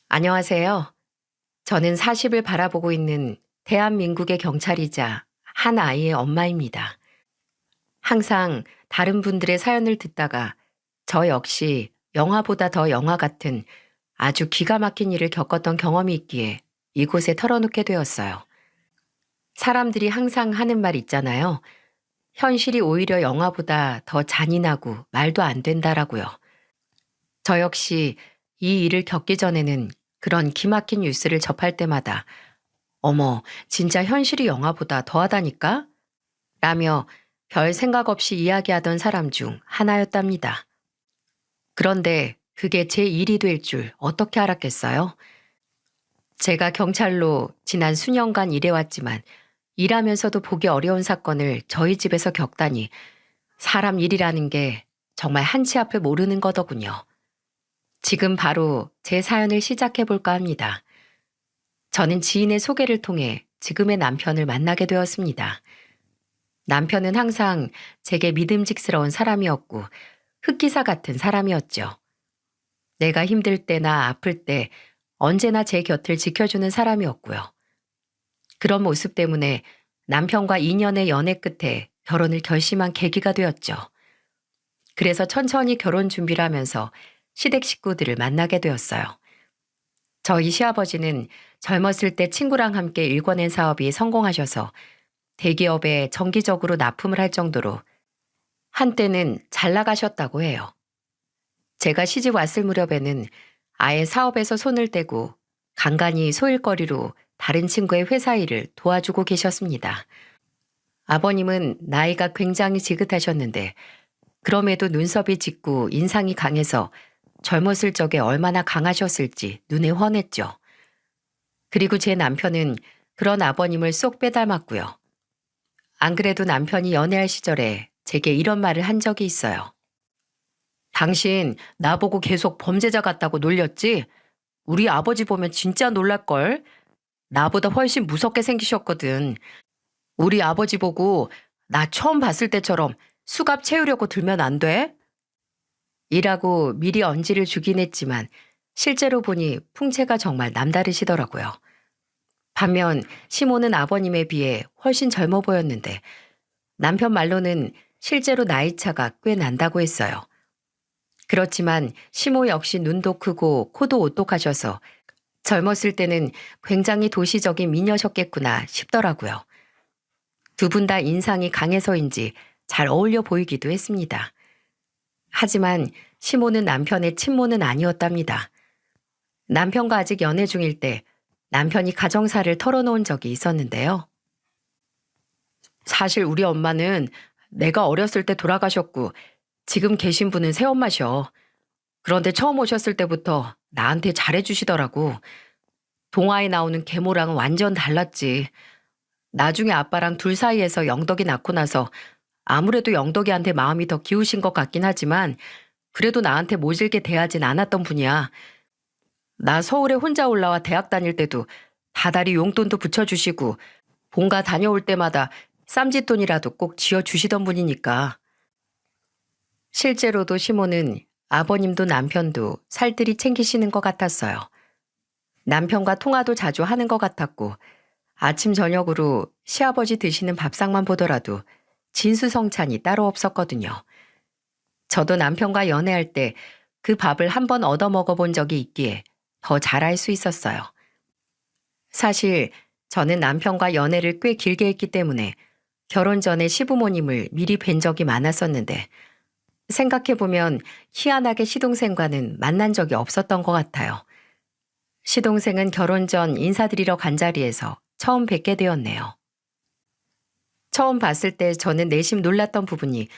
안녕하세요. 저는 40을 바라보고 있는 대한민국의 경찰이자 한 아이의 엄마입니다. 항상 다른 분들의 사연을 듣다가 저 역시 영화보다 더 영화 같은 아주 기가 막힌 일을 겪었던 경험이 있기에 이곳에 털어놓게 되었어요. 사람들이 항상 하는 말 있잖아요. 현실이 오히려 영화보다 더 잔인하고 말도 안 된다라고요. 저 역시 이 일을 겪기 전에는 그런 기막힌 뉴스를 접할 때마다 어머, 진짜 현실이 영화보다 더하다니까? 라며 별 생각 없이 이야기하던 사람 중 하나였답니다. 그런데 그게 제 일이 될 줄 어떻게 알았겠어요? 제가 경찰로 지난 수년간 일해왔지만 일하면서도 보기 어려운 사건을 저희 집에서 겪다니 사람 일이라는 게 정말 한치 앞을 모르는 거더군요. 지금 바로 제 사연을 시작해 볼까 합니다. 저는 지인의 소개를 통해 지금의 남편을 만나게 되었습니다. 남편은 항상 제게 믿음직스러운 사람이었고 흑기사 같은 사람이었죠. 내가 힘들 때나 아플 때 언제나 제 곁을 지켜주는 사람이었고요. 그런 모습 때문에 남편과 2년의 연애 끝에 결혼을 결심한 계기가 되었죠. 그래서 천천히 결혼 준비를 하면서 시댁 식구들을 만나게 되었어요. 저희 시아버지는 젊었을 때 친구랑 함께 일궈낸 사업이 성공하셔서 대기업에 정기적으로 납품을 할 정도로 한때는 잘 나가셨다고 해요. 제가 시집 왔을 무렵에는 아예 사업에서 손을 떼고 간간히 소일거리로 다른 친구의 회사 일을 도와주고 계셨습니다. 아버님은 나이가 굉장히 지긋하셨는데 그럼에도 눈썹이 짙고 인상이 강해서 젊었을 적에 얼마나 강하셨을지 눈에 훤했죠. 그리고 제 남편은 그런 아버님을 쏙 빼닮았고요. 안 그래도 남편이 연애할 시절에 제게 이런 말을 한 적이 있어요. 당신 나보고 계속 범죄자 같다고 놀렸지? 우리 아버지 보면 진짜 놀랄걸? 나보다 훨씬 무섭게 생기셨거든. 우리 아버지 보고 나 처음 봤을 때처럼 수갑 채우려고 들면 안 돼? 이라고 미리 언지를 주긴 했지만 실제로 보니 풍채가 정말 남다르시더라고요. 반면 시모는 아버님에 비해 훨씬 젊어 보였는데 남편 말로는 실제로 나이 차가 꽤 난다고 했어요. 그렇지만 시모 역시 눈도 크고 코도 오똑하셔서 젊었을 때는 굉장히 도시적인 미녀셨겠구나 싶더라고요. 두 분 다 인상이 강해서인지 잘 어울려 보이기도 했습니다. 하지만 시모는 남편의 친모는 아니었답니다. 남편과 아직 연애 중일 때 남편이 가정사를 털어놓은 적이 있었는데요. 사실 우리 엄마는 내가 어렸을 때 돌아가셨고 지금 계신 분은 새엄마셔. 그런데 처음 오셨을 때부터 나한테 잘해주시더라고. 동화에 나오는 계모랑은 완전 달랐지. 나중에 아빠랑 둘 사이에서 영덕이 낳고 나서 아무래도 영덕이한테 마음이 더 기우신 것 같긴 하지만 그래도 나한테 모질게 대하진 않았던 분이야. 나 서울에 혼자 올라와 대학 다닐 때도 다달이 용돈도 붙여주시고 본가 다녀올 때마다 쌈짓돈이라도 꼭 쥐어주시던 분이니까. 실제로도 시모는 아버님도 남편도 살뜰히 챙기시는 것 같았어요. 남편과 통화도 자주 하는 것 같았고 아침 저녁으로 시아버지 드시는 밥상만 보더라도 진수성찬이 따로 없었거든요. 저도 남편과 연애할 때 그 밥을 한 번 얻어 먹어본 적이 있기에 더 잘할 수 있었어요. 사실 저는 남편과 연애를 꽤 길게 했기 때문에 결혼 전에 시부모님을 미리 뵌 적이 많았었는데 생각해보면 희한하게 시동생과는 만난 적이 없었던 것 같아요. 시동생은 결혼 전 인사드리러 간 자리에서 처음 뵙게 되었네요. 처음 봤을 때 저는 내심 놀랐던 부분이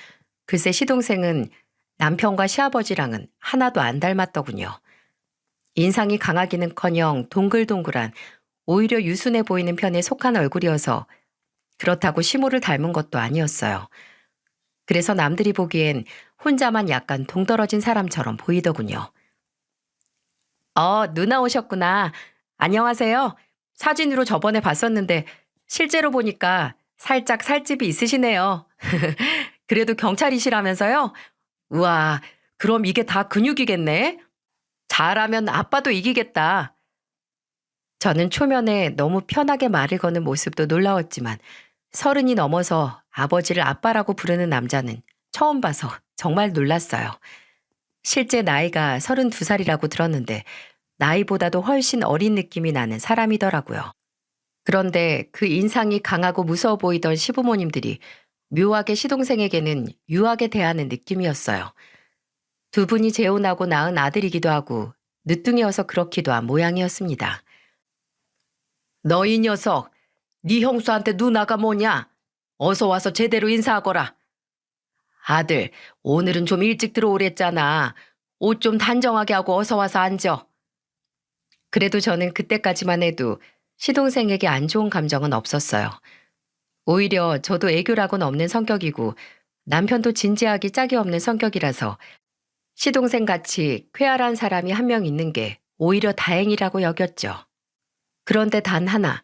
글쎄 시동생은 남편과 시아버지랑은 하나도 안 닮았더군요. 인상이 강하기는커녕 동글동글한 오히려 유순해 보이는 편에 속한 얼굴이어서 그렇다고 시모를 닮은 것도 아니었어요. 그래서 남들이 보기엔 혼자만 약간 동떨어진 사람처럼 보이더군요. 누나 오셨구나. 안녕하세요. 사진으로 저번에 봤었는데 실제로 보니까 살짝 살집이 있으시네요. 그래도 경찰이시라면서요? 우와, 그럼 이게 다 근육이겠네? 잘하면 아빠도 이기겠다. 저는 초면에 너무 편하게 말을 거는 모습도 놀라웠지만 30이 넘어서 아버지를 아빠라고 부르는 남자는 처음 봐서 정말 놀랐어요. 실제 나이가 32살이라고 들었는데 나이보다도 훨씬 어린 느낌이 나는 사람이더라고요. 그런데 그 인상이 강하고 무서워 보이던 시부모님들이 묘하게 시동생에게는 유하게 대하는 느낌이었어요. 두 분이 재혼하고 낳은 아들이기도 하고 늦둥이어서 그렇기도 한 모양이었습니다. 너 이 녀석, 네 형수한테 누나가 뭐냐? 어서 와서 제대로 인사하거라. 아들, 오늘은 좀 일찍 들어오랬잖아. 옷 좀 단정하게 하고 어서 와서 앉아. 그래도 저는 그때까지만 해도 시동생에게 안 좋은 감정은 없었어요. 오히려 저도 애교라고는 없는 성격이고 남편도 진지하기 짝이 없는 성격이라서 시동생 같이 쾌활한 사람이 한 명 있는 게 오히려 다행이라고 여겼죠. 그런데 단 하나,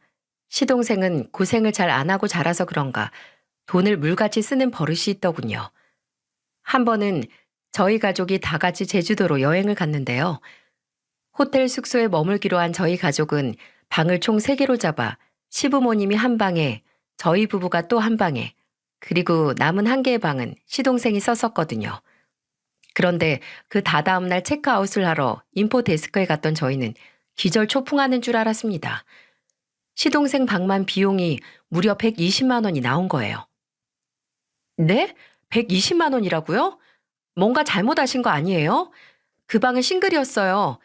시동생은 고생을 잘 안 하고 자라서 그런가 돈을 물같이 쓰는 버릇이 있더군요. 한 번은 저희 가족이 다 같이 제주도로 여행을 갔는데요. 호텔 숙소에 머물기로 한 저희 가족은 방을 총 3개로 잡아 시부모님이 한 방에, 저희 부부가 또 한 방에, 그리고 남은 1개의 방은 시동생이 썼었거든요. 그런데 그 다다음 날 체크아웃을 하러 인포 데스크에 갔던 저희는 기절 초풍하는 줄 알았습니다. 시동생 방만 비용이 무려 120만 원이 나온 거예요. 네? 120만 원이라고요? 뭔가 잘못하신 거 아니에요? 그 방은 싱글이었어요.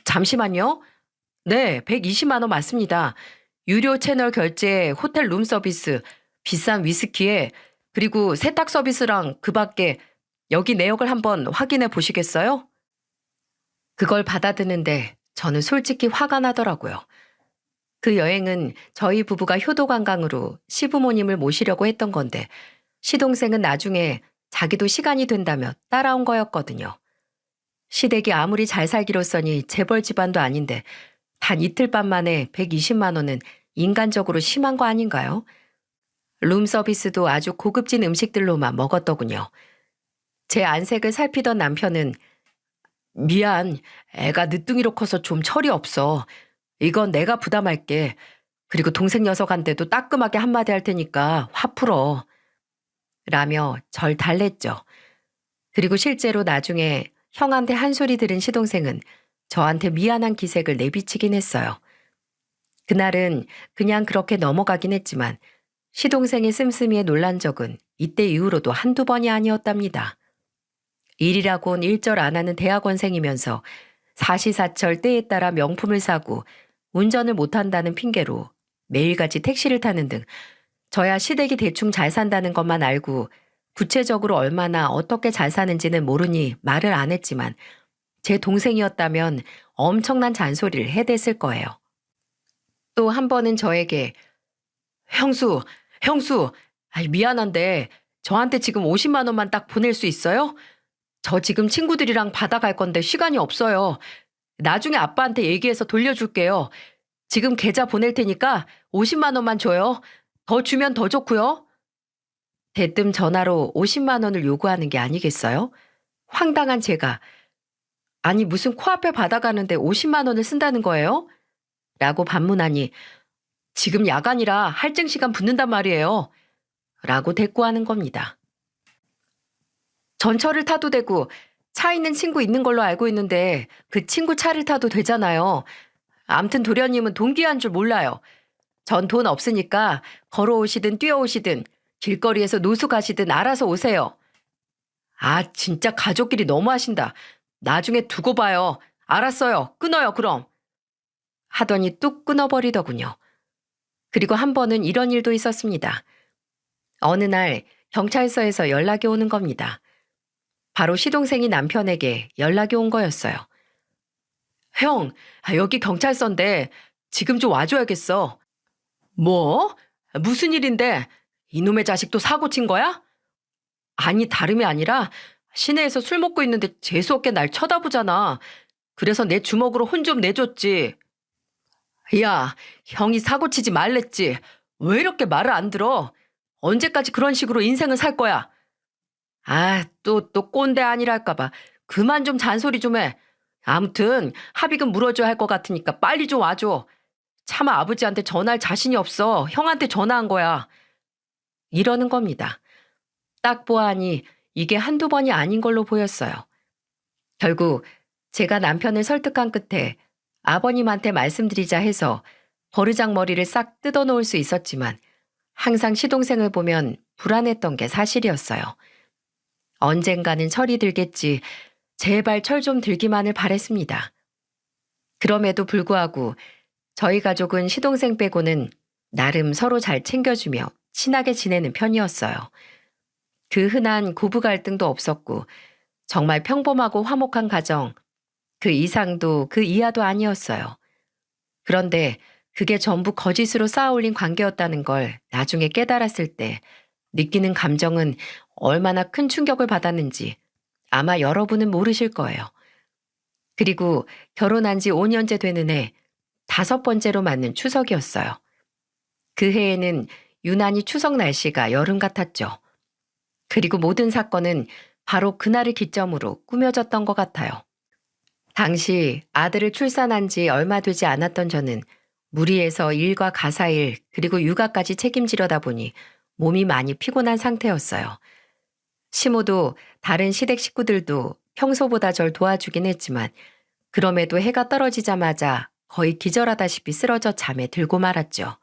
잠시만요. 네, 120만 원 맞습니다. 유료 채널 결제, 호텔 룸 서비스, 비싼 위스키에 그리고 세탁 서비스랑 그 밖에 여기 내역을 한번 확인해 보시겠어요? 그걸 받아드는데 저는 솔직히 화가 나더라고요. 그 여행은 저희 부부가 효도 관광으로 시부모님을 모시려고 했던 건데 시동생은 나중에 자기도 시간이 된다며 따라온 거였거든요. 시댁이 아무리 잘 살기로써니 재벌 집안도 아닌데 단 이틀 밤 만에 120만 원은 인간적으로 심한 거 아닌가요? 룸 서비스도 아주 고급진 음식들로만 먹었더군요. 제 안색을 살피던 남편은 미안, 애가 늦둥이로 커서 좀 철이 없어. 이건 내가 부담할게. 그리고 동생 녀석한테도 따끔하게 한마디 할 테니까 화 풀어. 라며 절 달랬죠. 그리고 실제로 나중에 형한테 한 소리 들은 시동생은 저한테 미안한 기색을 내비치긴 했어요. 그날은 그냥 그렇게 넘어가긴 했지만 시동생의 씀씀이에 놀란 적은 이때 이후로도 한두 번이 아니었답니다. 일이라곤 일절 안 하는 대학원생이면서 사시사철 때에 따라 명품을 사고 운전을 못한다는 핑계로 매일같이 택시를 타는 등 저야 시댁이 대충 잘 산다는 것만 알고 구체적으로 얼마나 어떻게 잘 사는지는 모르니 말을 안 했지만 제 동생이었다면 엄청난 잔소리를 해댔을 거예요. 또 한 번은 저에게 형수, 아이 미안한데 저한테 지금 50만 원만 딱 보낼 수 있어요? 저 지금 친구들이랑 바다 갈 건데 시간이 없어요. 나중에 아빠한테 얘기해서 돌려줄게요. 지금 계좌 보낼 테니까 50만 원만 줘요. 더 주면 더 좋고요. 대뜸 전화로 50만 원을 요구하는 게 아니겠어요? 황당한 제가 아니 무슨 코앞에 바다 가는데 50만 원을 쓴다는 거예요? 라고 반문하니 지금 야간이라 할증 시간 붙는단 말이에요. 라고 대꾸하는 겁니다. 전철을 타도 되고 차 있는 친구 있는 걸로 알고 있는데 그 친구 차를 타도 되잖아요. 암튼 도련님은 돈 귀한 줄 몰라요. 전 돈 없으니까 걸어오시든 뛰어오시든 길거리에서 노수 가시든 알아서 오세요. 아 진짜 가족끼리 너무하신다. 나중에 두고 봐요. 알았어요. 끊어요 그럼. 하더니 뚝 끊어버리더군요. 그리고 한 번은 이런 일도 있었습니다. 어느 날 경찰서에서 연락이 오는 겁니다. 바로 시동생이 남편에게 연락이 온 거였어요. 형, 여기 경찰서인데 지금 좀 와줘야겠어. 뭐? 무슨 일인데? 이놈의 자식도 사고 친 거야? 아니, 다름이 아니라 시내에서 술 먹고 있는데 재수없게 날 쳐다보잖아. 그래서 내 주먹으로 혼 좀 내줬지. 야, 형이 사고 치지 말랬지. 왜 이렇게 말을 안 들어? 언제까지 그런 식으로 인생을 살 거야? 아, 또 꼰대 아니랄까봐. 그만 좀 잔소리 좀 해. 아무튼 합의금 물어줘야 할 것 같으니까 빨리 좀 와줘. 차마 아버지한테 전화할 자신이 없어. 형한테 전화한 거야. 이러는 겁니다. 딱 보아하니 이게 한두 번이 아닌 걸로 보였어요. 결국 제가 남편을 설득한 끝에 아버님한테 말씀드리자 해서 버르장머리를 싹 뜯어놓을 수 있었지만 항상 시동생을 보면 불안했던 게 사실이었어요. 언젠가는 철이 들겠지. 제발 철 좀 들기만을 바랬습니다. 그럼에도 불구하고 저희 가족은 시동생 빼고는 나름 서로 잘 챙겨주며 친하게 지내는 편이었어요. 그 흔한 고부 갈등도 없었고 정말 평범하고 화목한 가정, 그 이상도 그 이하도 아니었어요. 그런데 그게 전부 거짓으로 쌓아올린 관계였다는 걸 나중에 깨달았을 때 느끼는 감정은 얼마나 큰 충격을 받았는지 아마 여러분은 모르실 거예요. 그리고 결혼한 지 5년째 되는 해 5번째로 맞는 추석이었어요. 그 해에는 유난히 추석 날씨가 여름 같았죠. 그리고 모든 사건은 바로 그날을 기점으로 꾸며졌던 것 같아요. 당시 아들을 출산한 지 얼마 되지 않았던 저는 무리해서 일과 가사일 그리고 육아까지 책임지려다 보니 몸이 많이 피곤한 상태였어요. 시모도 다른 시댁 식구들도 평소보다 절 도와주긴 했지만 그럼에도 해가 떨어지자마자 거의 기절하다시피 쓰러져 잠에 들고 말았죠.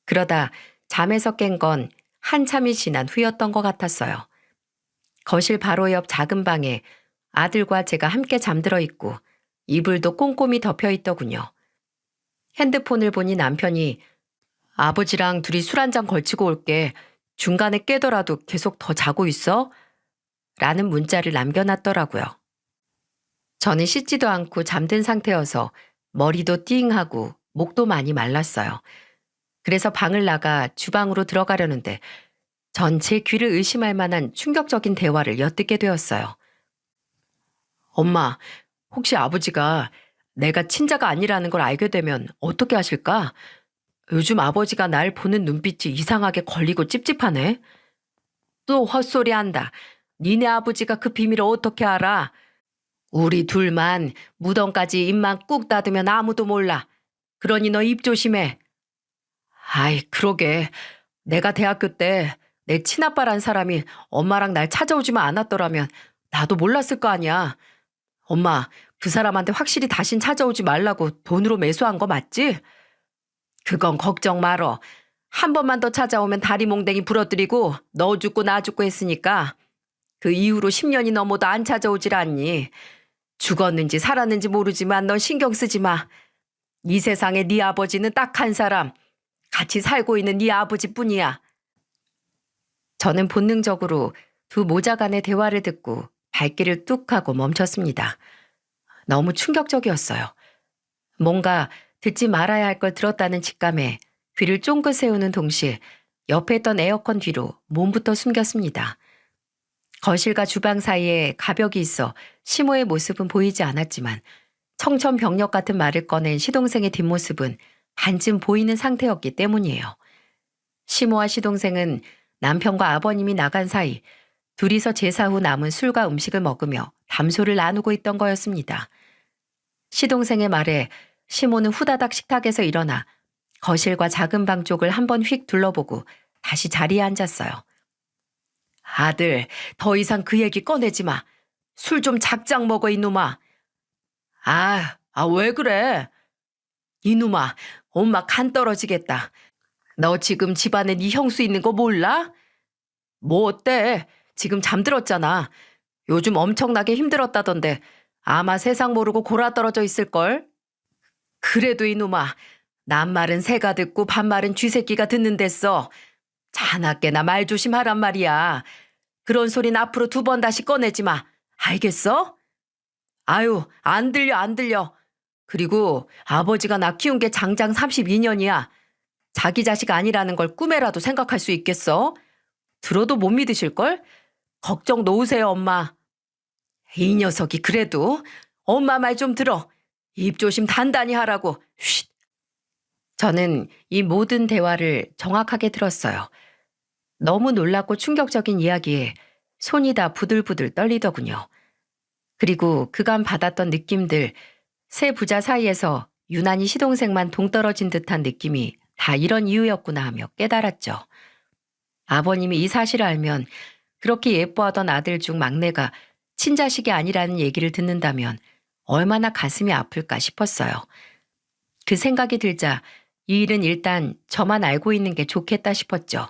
그러다 잠에서 깬 건 한참이 지난 후였던 것 같았어요. 거실 바로 옆 작은 방에 아들과 제가 함께 잠들어 있고 이불도 꼼꼼히 덮여 있더군요. 핸드폰을 보니 남편이 아버지랑 둘이 술 한잔 걸치고 올게. 중간에 깨더라도 계속 더 자고 있어? 라는 문자를 남겨놨더라고요. 저는 씻지도 않고 잠든 상태여서 머리도 띵하고 목도 많이 말랐어요. 그래서 방을 나가 주방으로 들어가려는데 전 제 귀를 의심할 만한 충격적인 대화를 엿듣게 되었어요. 엄마, 혹시 아버지가 내가 친자가 아니라는 걸 알게 되면 어떻게 하실까? 요즘 아버지가 날 보는 눈빛이 이상하게 걸리고 찝찝하네. 또 헛소리 한다. 니네 아버지가 그 비밀을 어떻게 알아? 우리 둘만 무덤까지 입만 꾹 닫으면 아무도 몰라. 그러니 너 입 조심해. 아이, 그러게. 내가 대학교 때 내 친아빠란 사람이 엄마랑 날 찾아오지만 않았더라면 나도 몰랐을 거 아니야. 엄마, 그 사람한테 확실히 다신 찾아오지 말라고 돈으로 매수한 거 맞지? 그건 걱정 말어. 한 번만 더 찾아오면 다리 몽댕이 부러뜨리고 너 죽고 나 죽고 했으니까 그 이후로 10년이 넘어도 안 찾아오질 않니. 죽었는지 살았는지 모르지만 넌 신경 쓰지 마. 이 세상에 네 아버지는 딱 한 사람. 같이 살고 있는 네 아버지뿐이야. 저는 본능적으로 두 모자 간의 대화를 듣고 발길을 뚝 하고 멈췄습니다. 너무 충격적이었어요. 뭔가 듣지 말아야 할 걸 들었다는 직감에 귀를 쫑긋 세우는 동시에 옆에 있던 에어컨 뒤로 몸부터 숨겼습니다. 거실과 주방 사이에 가벽이 있어 시모의 모습은 보이지 않았지만 청천벽력 같은 말을 꺼낸 시동생의 뒷모습은 반쯤 보이는 상태였기 때문이에요. 시모와 시동생은 남편과 아버님이 나간 사이 둘이서 제사 후 남은 술과 음식을 먹으며 담소를 나누고 있던 거였습니다. 시동생의 말에 시모는 후다닥 식탁에서 일어나 거실과 작은 방 쪽을 한번 휙 둘러보고 다시 자리에 앉았어요. 아들, 더 이상 그 얘기 꺼내지 마. 술 좀 작작 먹어, 이놈아. 왜 그래? 이놈아, 엄마 간 떨어지겠다. 너 지금 집안에 네 형수 있는 거 몰라? 뭐 어때? 지금 잠들었잖아. 요즘 엄청나게 힘들었다던데 아마 세상 모르고 골아떨어져 있을걸? 그래도 이놈아, 낱말은 새가 듣고 반말은 쥐새끼가 듣는 데써. 자나깨나 말 조심하란 말이야. 그런 소린 앞으로 2번 다시 꺼내지 마. 알겠어? 아유, 안 들려, 안 들려. 그리고 아버지가 나 키운 게 장장 32년이야. 자기 자식 아니라는 걸 꿈에라도 생각할 수 있겠어? 들어도 못 믿으실걸? 걱정 놓으세요, 엄마. 이 녀석이 그래도 엄마 말 좀 들어. 입 조심 단단히 하라고. 쉿. 저는 이 모든 대화를 정확하게 들었어요. 너무 놀랍고 충격적인 이야기에 손이 다 부들부들 떨리더군요. 그리고 그간 받았던 느낌들, 세 부자 사이에서 유난히 시동생만 동떨어진 듯한 느낌이 다 이런 이유였구나 하며 깨달았죠. 아버님이 이 사실을 알면 그렇게 예뻐하던 아들 중 막내가 친자식이 아니라는 얘기를 듣는다면 얼마나 가슴이 아플까 싶었어요. 그 생각이 들자 이 일은 일단 저만 알고 있는 게 좋겠다 싶었죠.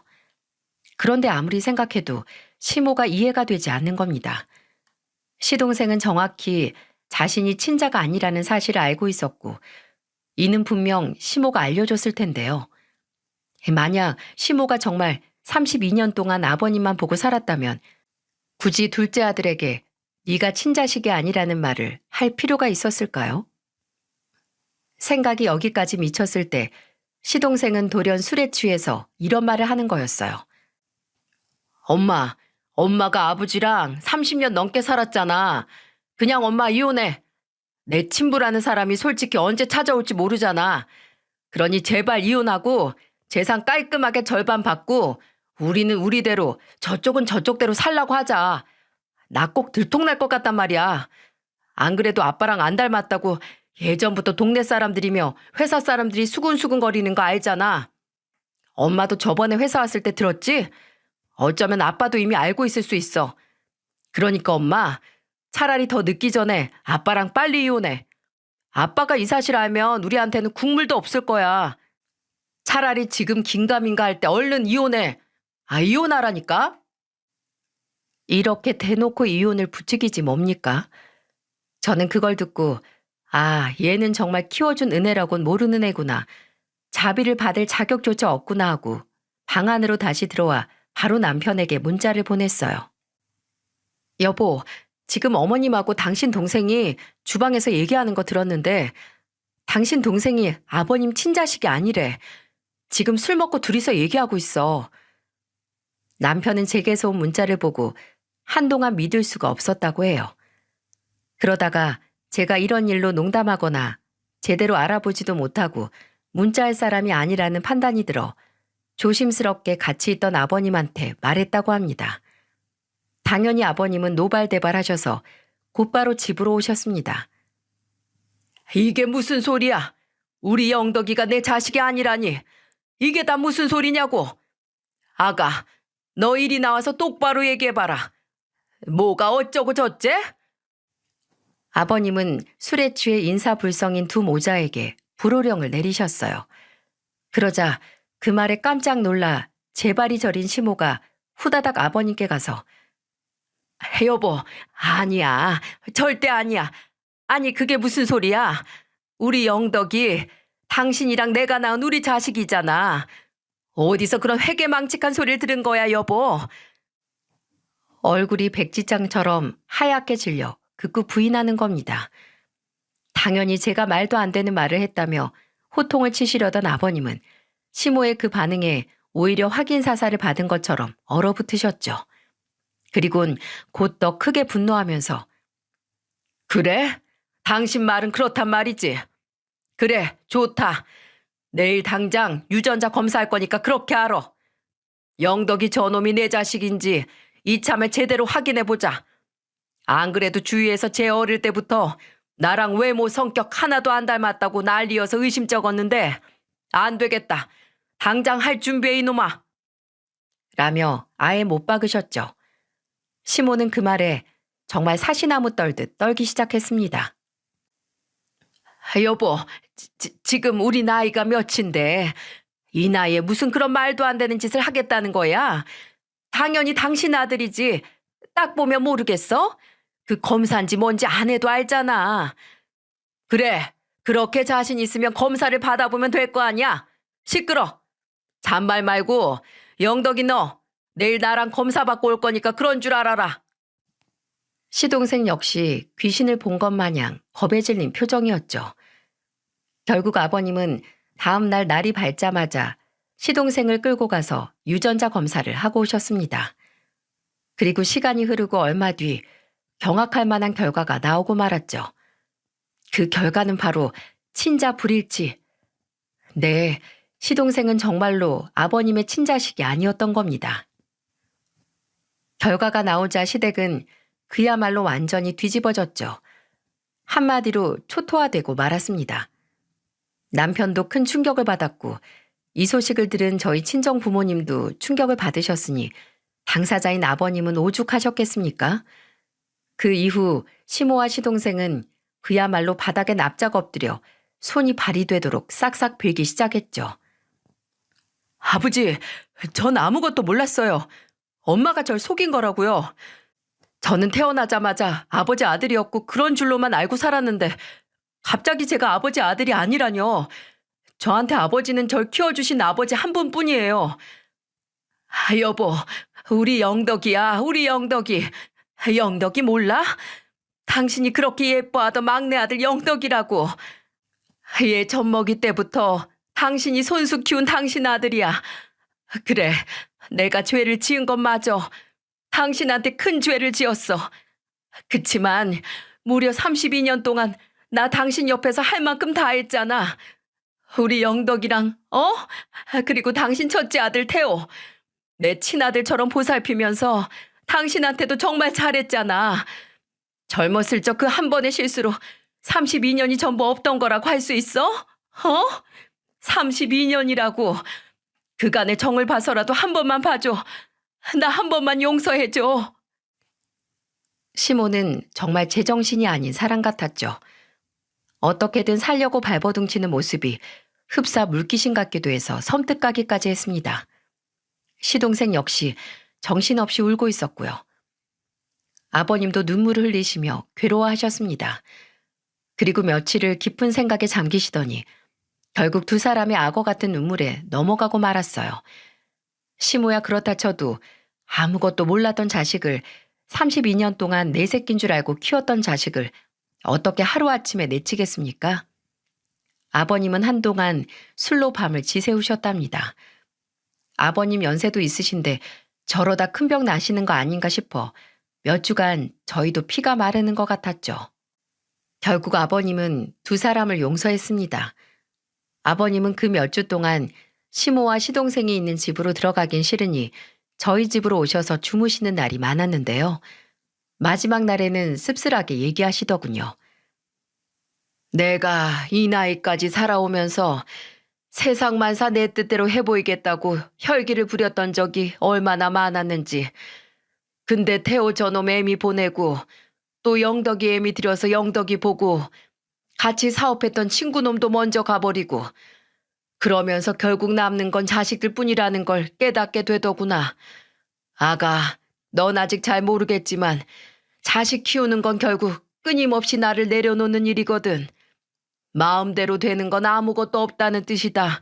그런데 아무리 생각해도 시모가 이해가 되지 않는 겁니다. 시동생은 정확히 자신이 친자가 아니라는 사실을 알고 있었고 이는 분명 시모가 알려줬을 텐데요. 만약 시모가 정말 32년 동안 아버님만 보고 살았다면 굳이 둘째 아들에게 네가 친자식이 아니라는 말을 할 필요가 있었을까요? 생각이 여기까지 미쳤을 때 시동생은 돌연 술에 취해서 이런 말을 하는 거였어요. 엄마가 아버지랑 30년 넘게 살았잖아. 그냥 엄마 이혼해. 내 친부라는 사람이 솔직히 언제 찾아올지 모르잖아. 그러니 제발 이혼하고 재산 깔끔하게 절반 받고 우리는 우리대로 저쪽은 저쪽대로 살라고 하자. 나 꼭 들통날 것 같단 말이야. 안 그래도 아빠랑 안 닮았다고 예전부터 동네 사람들이며 회사 사람들이 수근수근 거리는 거 알잖아. 엄마도 저번에 회사 왔을 때 들었지? 어쩌면 아빠도 이미 알고 있을 수 있어. 그러니까 엄마, 차라리 더 늦기 전에 아빠랑 빨리 이혼해. 아빠가 이 사실 알면 우리한테는 국물도 없을 거야. 차라리 지금 긴가민가 할 때 얼른 이혼해. 이혼하라니까? 이렇게 대놓고 이혼을 부추기지 뭡니까? 저는 그걸 듣고 얘는 정말 키워준 은혜라곤 모르는 애구나. 자비를 받을 자격조차 없구나 하고 방 안으로 다시 들어와 바로 남편에게 문자를 보냈어요. 여보, 지금 어머님하고 당신 동생이 주방에서 얘기하는 거 들었는데 당신 동생이 아버님 친자식이 아니래. 지금 술 먹고 둘이서 얘기하고 있어. 남편은 제게서 온 문자를 보고 한동안 믿을 수가 없었다고 해요. 그러다가 제가 이런 일로 농담하거나 제대로 알아보지도 못하고 문자할 사람이 아니라는 판단이 들어 조심스럽게 같이 있던 아버님한테 말했다고 합니다. 당연히 아버님은 노발대발하셔서 곧바로 집으로 오셨습니다. 이게 무슨 소리야? 우리 영덕이가 내 자식이 아니라니. 이게 다 무슨 소리냐고. 아가, 너 이리 나와서 똑바로 얘기해봐라. 뭐가 어쩌고 저째? 아버님은 술에 취해 인사불성인 두 모자에게 불호령을 내리셨어요. 그러자 그 말에 깜짝 놀라 재발이 저린 시모가 후다닥 아버님께 가서 여보, 아니야. 절대 아니야. 아니 그게 무슨 소리야. 우리 영덕이 당신이랑 내가 낳은 우리 자식이잖아. 어디서 그런 회개망측한 소리를 들은 거야 여보. 얼굴이 백지장처럼 하얗게 질려 극구 부인하는 겁니다. 당연히 제가 말도 안 되는 말을 했다며 호통을 치시려던 아버님은 시모의 그 반응에 오히려 확인 사살을 받은 것처럼 얼어붙으셨죠. 그리곤 곧 더 크게 분노하면서 그래? 당신 말은 그렇단 말이지. 그래, 좋다. 내일 당장 유전자 검사할 거니까 그렇게 알아. 영덕이 저놈이 내 자식인지 이참에 제대로 확인해보자. 안 그래도 주위에서 제 어릴 때부터 나랑 외모 성격 하나도 안 닮았다고 난리여서 의심쩍었는데 안 되겠다. 당장 할 준비해 이놈아. 라며 아예 못 박으셨죠. 시모는 그 말에 정말 사시나무 떨듯 떨기 시작했습니다. 여보, 지금 우리 나이가 몇인데 이 나이에 무슨 그런 말도 안 되는 짓을 하겠다는 거야? 당연히 당신 아들이지. 딱 보면 모르겠어? 그 검사인지 뭔지 안 해도 알잖아. 그래, 그렇게 자신 있으면 검사를 받아보면 될 거 아니야? 시끄러. 잔말 말고 영덕이 너 내일 나랑 검사 받고 올 거니까 그런 줄 알아라. 시동생 역시 귀신을 본 것 마냥 겁에 질린 표정이었죠. 결국 아버님은 다음 날 날이 밝자마자 시동생을 끌고 가서 유전자 검사를 하고 오셨습니다. 그리고 시간이 흐르고 얼마 뒤 경악할 만한 결과가 나오고 말았죠. 그 결과는 바로 친자 불일치. 네, 시동생은 정말로 아버님의 친자식이 아니었던 겁니다. 결과가 나오자 시댁은 그야말로 완전히 뒤집어졌죠. 한마디로 초토화되고 말았습니다. 남편도 큰 충격을 받았고 이 소식을 들은 저희 친정 부모님도 충격을 받으셨으니 당사자인 아버님은 오죽하셨겠습니까? 그 이후 시모와 시동생은 그야말로 바닥에 납작 엎드려 손이 발이 되도록 싹싹 빌기 시작했죠. 아버지, 전 아무것도 몰랐어요. 엄마가 절 속인 거라고요. 저는 태어나자마자 아버지 아들이었고 그런 줄로만 알고 살았는데 갑자기 제가 아버지 아들이 아니라뇨. 저한테 아버지는 절 키워주신 아버지 한 분뿐이에요. 여보, 우리 영덕이야, 우리 영덕이. 영덕이 몰라? 당신이 그렇게 예뻐하던 막내 아들 영덕이라고. 얘 젖먹이 때부터 당신이 손수 키운 당신 아들이야. 그래, 내가 죄를 지은 건 맞아. 당신한테 큰 죄를 지었어. 그치만 무려 32년 동안 나 당신 옆에서 할 만큼 다 했잖아. 우리 영덕이랑, 그리고 당신 첫째 아들 태호. 내 친아들처럼 보살피면서 당신한테도 정말 잘했잖아. 젊었을 적 그 한 번의 실수로 32년이 전부 없던 거라고 할 수 있어? 32년이라고. 그간의 정을 봐서라도 한 번만 봐줘. 나 한 번만 용서해줘. 시모는 정말 제정신이 아닌 사람 같았죠. 어떻게든 살려고 발버둥치는 모습이 흡사 물귀신 같기도 해서 섬뜩하기까지 했습니다. 시동생 역시 정신없이 울고 있었고요. 아버님도 눈물을 흘리시며 괴로워하셨습니다. 그리고 며칠을 깊은 생각에 잠기시더니 결국 두 사람의 악어 같은 눈물에 넘어가고 말았어요. 시모야 그렇다 쳐도 아무것도 몰랐던 자식을 32년 동안 내 새끼인 줄 알고 키웠던 자식을 어떻게 하루아침에 내치겠습니까? 아버님은 한동안 술로 밤을 지새우셨답니다. 아버님 연세도 있으신데 저러다 큰 병 나시는 거 아닌가 싶어 몇 주간 저희도 피가 마르는 것 같았죠. 결국 아버님은 두 사람을 용서했습니다. 아버님은 그 몇 주 동안 시모와 시동생이 있는 집으로 들어가긴 싫으니 저희 집으로 오셔서 주무시는 날이 많았는데요. 마지막 날에는 씁쓸하게 얘기하시더군요. 내가 이 나이까지 살아오면서 세상 만사 내 뜻대로 해보이겠다고 혈기를 부렸던 적이 얼마나 많았는지. 근데 태호 저놈 애미 보내고 또 영덕이 애미 들여서 영덕이 보고 같이 사업했던 친구놈도 먼저 가버리고 그러면서 결국 남는 건 자식들 뿐이라는 걸 깨닫게 되더구나. 아가, 넌 아직 잘 모르겠지만 자식 키우는 건 결국 끊임없이 나를 내려놓는 일이거든. 마음대로 되는 건 아무것도 없다는 뜻이다.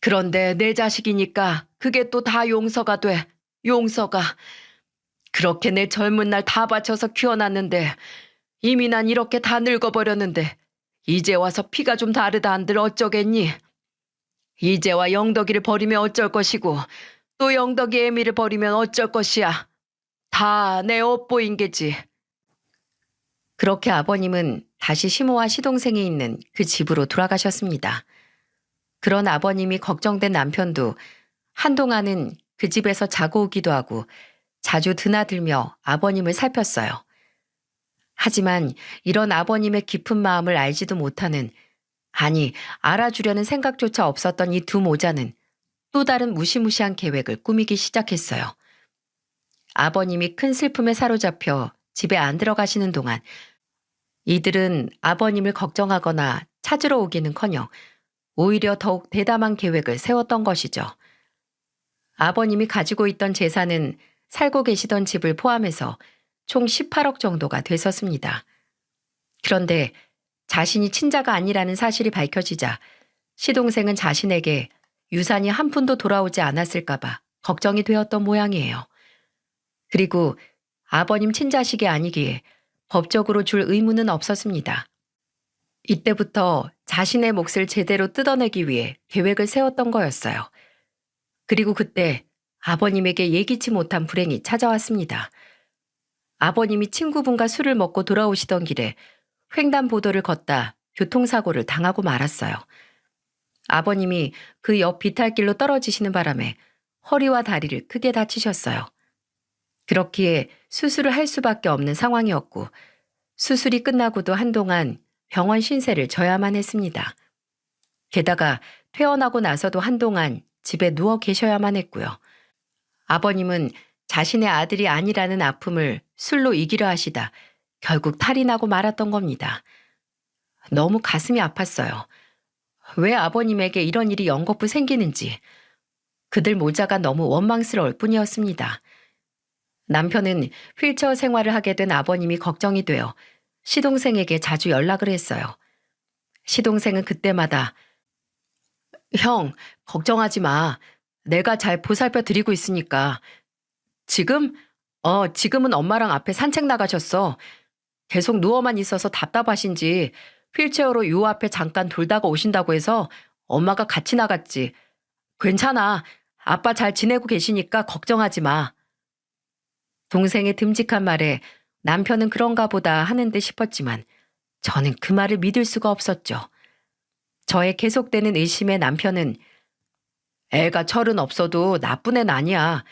그런데 내 자식이니까 그게 또 다 용서가 돼. 용서가. 그렇게 내 젊은 날 다 바쳐서 키워놨는데 이미 난 이렇게 다 늙어버렸는데 이제 와서 피가 좀 다르다 한들 어쩌겠니? 이제와 영덕이를 버리면 어쩔 것이고 또 영덕이 애미를 버리면 어쩔 것이야. 다 내 업보인 게지. 그렇게 아버님은 다시 시모와 시동생이 있는 그 집으로 돌아가셨습니다. 그런 아버님이 걱정된 남편도 한동안은 그 집에서 자고 오기도 하고 자주 드나들며 아버님을 살폈어요. 하지만 이런 아버님의 깊은 마음을 알지도 못하는, 아니 알아주려는 생각조차 없었던 이 두 모자는 또 다른 무시무시한 계획을 꾸미기 시작했어요. 아버님이 큰 슬픔에 사로잡혀 집에 안 들어가시는 동안 이들은 아버님을 걱정하거나 찾으러 오기는커녕 오히려 더욱 대담한 계획을 세웠던 것이죠. 아버님이 가지고 있던 재산은 살고 계시던 집을 포함해서 총 18억 정도가 됐었습니다. 그런데 자신이 친자가 아니라는 사실이 밝혀지자 시동생은 자신에게 유산이 한 푼도 돌아오지 않았을까봐 걱정이 되었던 모양이에요. 그리고 아버님 친자식이 아니기에 법적으로 줄 의무는 없었습니다. 이때부터 자신의 몫을 제대로 뜯어내기 위해 계획을 세웠던 거였어요. 그리고 그때 아버님에게 예기치 못한 불행이 찾아왔습니다. 아버님이 친구분과 술을 먹고 돌아오시던 길에 횡단보도를 걷다 교통사고를 당하고 말았어요. 아버님이 그 옆 비탈길로 떨어지시는 바람에 허리와 다리를 크게 다치셨어요. 그렇기에 수술을 할 수밖에 없는 상황이었고 수술이 끝나고도 한동안 병원 신세를 져야만 했습니다. 게다가 퇴원하고 나서도 한동안 집에 누워 계셔야만 했고요. 아버님은 자신의 아들이 아니라는 아픔을 술로 이기려 하시다 결국 탈이 나고 말았던 겁니다. 너무 가슴이 아팠어요. 왜 아버님에게 이런 일이 연거푸 생기는지 그들 모자가 너무 원망스러울 뿐이었습니다. 남편은 휠체어 생활을 하게 된 아버님이 걱정이 되어 시동생에게 자주 연락을 했어요. 시동생은 그때마다 형, 걱정하지 마. 내가 잘 보살펴 드리고 있으니까. 지금? 지금은 엄마랑 앞에 산책 나가셨어. 계속 누워만 있어서 답답하신지 휠체어로 요 앞에 잠깐 돌다가 오신다고 해서 엄마가 같이 나갔지. 괜찮아. 아빠 잘 지내고 계시니까 걱정하지 마. 동생의 듬직한 말에 남편은 그런가 보다 하는 듯 싶었지만 저는 그 말을 믿을 수가 없었죠. 저의 계속되는 의심에 남편은 애가 철은 없어도 나쁜 애는 아니야.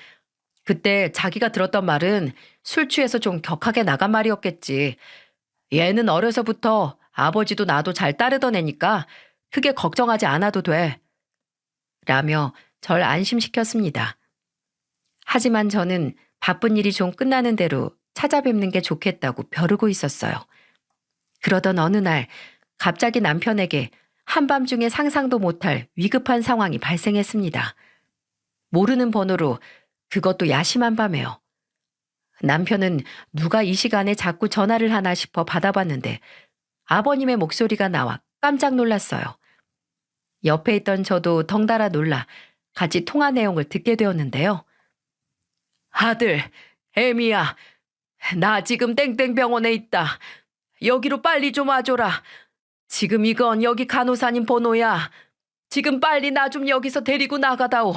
그때 자기가 들었던 말은 술 취해서 좀 격하게 나간 말이었겠지. 얘는 어려서부터 아버지도 나도 잘 따르던 애니까 크게 걱정하지 않아도 돼. 라며 절 안심시켰습니다. 하지만 저는 바쁜 일이 좀 끝나는 대로 찾아뵙는 게 좋겠다고 벼르고 있었어요. 그러던 어느 날 갑자기 남편에게 한밤중에 상상도 못할 위급한 상황이 발생했습니다. 모르는 번호로 그것도 야심한 밤에요. 남편은 누가 이 시간에 자꾸 전화를 하나 싶어 받아봤는데 아버님의 목소리가 나와 깜짝 놀랐어요. 옆에 있던 저도 덩달아 놀라 같이 통화 내용을 듣게 되었는데요. 아들, 애미야, 나 지금 땡땡병원에 있다. 여기로 빨리 좀 와줘라. 지금 이건 여기 간호사님 번호야. 지금 빨리 나 좀 여기서 데리고 나가다오.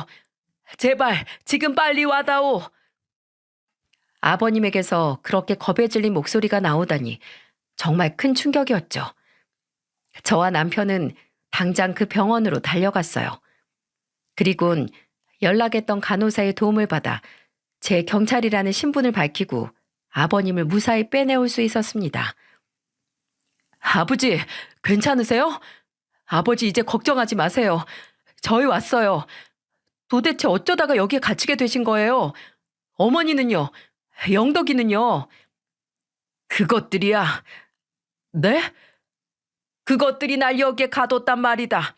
제발 지금 빨리 와다오. 아버님에게서 그렇게 겁에 질린 목소리가 나오다니 정말 큰 충격이었죠. 저와 남편은 당장 그 병원으로 달려갔어요. 그리곤 연락했던 간호사의 도움을 받아 제 경찰이라는 신분을 밝히고 아버님을 무사히 빼내올 수 있었습니다. 아버지, 괜찮으세요? 아버지 이제 걱정하지 마세요. 저희 왔어요. 도대체 어쩌다가 여기에 갇히게 되신 거예요? 어머니는요? 영덕이는요? 그것들이야. 네? 그것들이 날 여기에 가뒀단 말이다.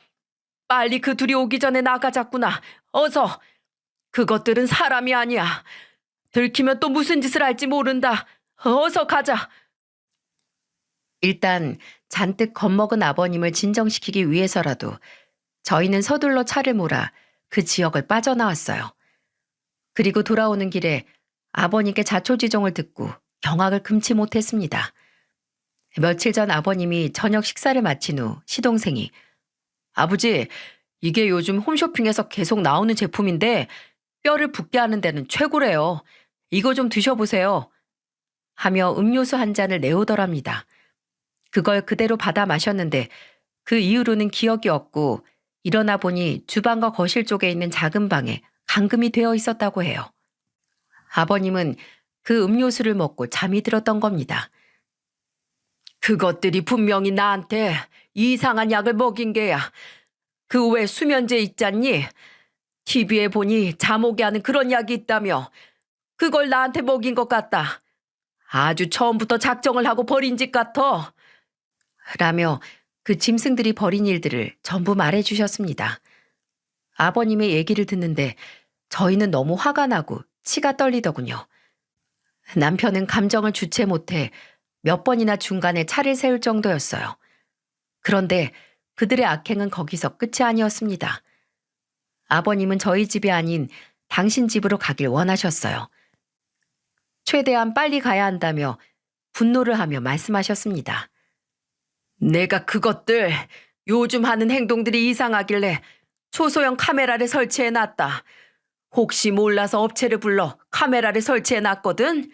빨리 그 둘이 오기 전에 나가자꾸나. 어서. 그것들은 사람이 아니야. 들키면 또 무슨 짓을 할지 모른다. 어서 가자. 일단 잔뜩 겁먹은 아버님을 진정시키기 위해서라도 저희는 서둘러 차를 몰아 그 지역을 빠져나왔어요. 그리고 돌아오는 길에 아버님께 자초지종을 듣고 경악을 금치 못했습니다. 며칠 전 아버님이 저녁 식사를 마친 후 시동생이 아버지, 이게 요즘 홈쇼핑에서 계속 나오는 제품인데 뼈를 붓게 하는 데는 최고래요. 이거 좀 드셔보세요. 하며 음료수 한 잔을 내오더랍니다. 그걸 그대로 받아 마셨는데 그 이후로는 기억이 없고 일어나 보니 주방과 거실 쪽에 있는 작은 방에 감금이 되어 있었다고 해요. 아버님은 그 음료수를 먹고 잠이 들었던 겁니다. 그것들이 분명히 나한테 이상한 약을 먹인 게야. 그 외 수면제 있잖니? TV에 보니 잠 오게 하는 그런 약이 있다며. 그걸 나한테 먹인 것 같다. 아주 처음부터 작정을 하고 버린 짓 같아. 라며 그 짐승들이 벌인 일들을 전부 말해주셨습니다. 아버님의 얘기를 듣는데 저희는 너무 화가 나고 치가 떨리더군요. 남편은 감정을 주체 못해 몇 번이나 중간에 차를 세울 정도였어요. 그런데 그들의 악행은 거기서 끝이 아니었습니다. 아버님은 저희 집이 아닌 당신 집으로 가길 원하셨어요. 최대한 빨리 가야 한다며 분노를 하며 말씀하셨습니다. 내가 그것들 요즘 하는 행동들이 이상하길래 초소형 카메라를 설치해 놨다. 혹시 몰라서 업체를 불러 카메라를 설치해 놨거든.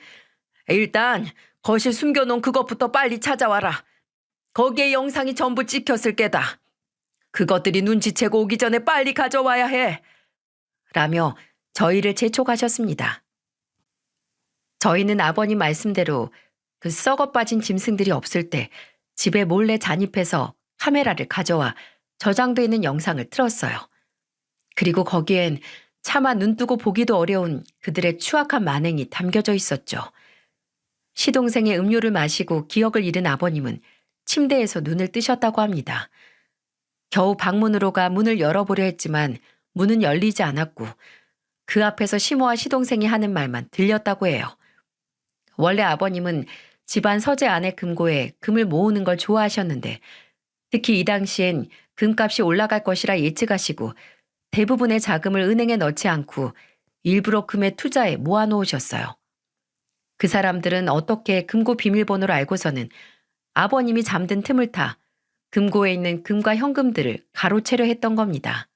일단 거실 숨겨놓은 그것부터 빨리 찾아와라. 거기에 영상이 전부 찍혔을 게다. 그것들이 눈치채고 오기 전에 빨리 가져와야 해. 라며 저희를 재촉하셨습니다. 저희는 아버님 말씀대로 그 썩어 빠진 짐승들이 없을 때 집에 몰래 잠입해서 카메라를 가져와 저장돼 있는 영상을 틀었어요. 그리고 거기엔 차마 눈뜨고 보기도 어려운 그들의 추악한 만행이 담겨져 있었죠. 시동생의 음료를 마시고 기억을 잃은 아버님은 침대에서 눈을 뜨셨다고 합니다. 겨우 방문으로 가 문을 열어보려 했지만 문은 열리지 않았고 그 앞에서 시모와 시동생이 하는 말만 들렸다고 해요. 원래 아버님은 집안 서재 안의 금고에 금을 모으는 걸 좋아하셨는데 특히 이 당시엔 금값이 올라갈 것이라 예측하시고 대부분의 자금을 은행에 넣지 않고 일부러 금에 투자해 모아놓으셨어요. 그 사람들은 어떻게 금고 비밀번호를 알고서는 아버님이 잠든 틈을 타 금고에 있는 금과 현금들을 가로채려 했던 겁니다.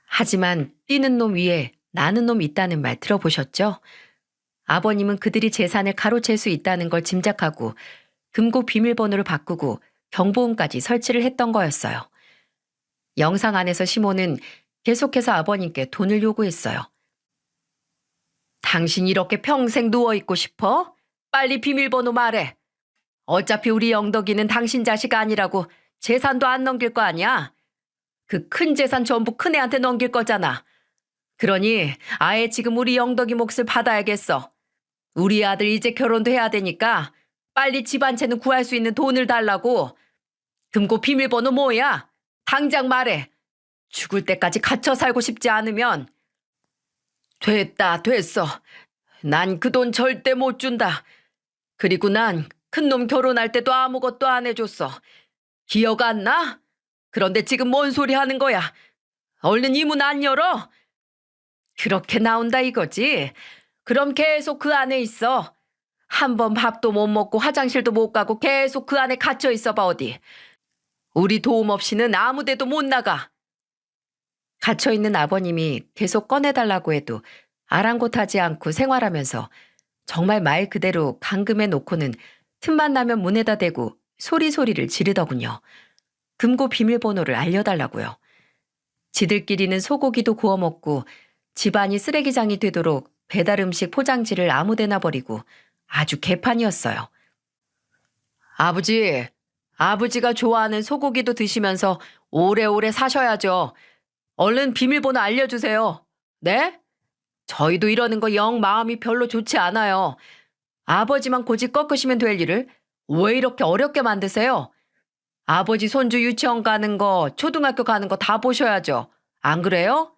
하지만 뛰는 놈 위에 나는 놈 있다는 말 들어보셨죠? 아버님은 그들이 재산을 가로챌 수 있다는 걸 짐작하고 금고 비밀번호를 바꾸고 경보음까지 설치를 했던 거였어요. 영상 안에서 시모는 계속해서 아버님께 돈을 요구했어요. 당신 이렇게 평생 누워있고 싶어? 빨리 비밀번호 말해. 어차피 우리 영덕이는 당신 자식 아니라고 재산도 안 넘길 거 아니야? 그 큰 재산 전부 큰애한테 넘길 거잖아. 그러니 아예 지금 우리 영덕이 몫을 받아야겠어. 우리 아들 이제 결혼도 해야 되니까 빨리 집 한 채는 구할 수 있는 돈을 달라고. 금고 비밀번호 뭐야? 당장 말해. 죽을 때까지 갇혀 살고 싶지 않으면. 됐다, 됐어. 난 그 돈 절대 못 준다. 그리고 난 큰놈 결혼할 때도 아무것도 안 해줬어. 기억 안 나? 그런데 지금 뭔 소리 하는 거야? 얼른 이 문 안 열어? 그렇게 나온다 이거지? 그럼 계속 그 안에 있어. 한 번 밥도 못 먹고 화장실도 못 가고 계속 그 안에 갇혀 있어봐 어디. 우리 도움 없이는 아무 데도 못 나가. 갇혀있는 아버님이 계속 꺼내달라고 해도 아랑곳하지 않고 생활하면서 정말 말 그대로 감금해 놓고는 틈만 나면 문에다 대고 소리소리를 지르더군요. 금고 비밀번호를 알려달라고요. 지들끼리는 소고기도 구워 먹고 집안이 쓰레기장이 되도록 배달 음식 포장지를 아무데나 버리고 아주 개판이었어요. 아버지, 아버지가 좋아하는 소고기도 드시면서 오래오래 사셔야죠. 얼른 비밀번호 알려주세요. 네? 저희도 이러는 거 영 마음이 별로 좋지 않아요. 아버지만 고집 꺾으시면 될 일을 왜 이렇게 어렵게 만드세요? 아버지 손주 유치원 가는 거, 초등학교 가는 거 다 보셔야죠. 안 그래요?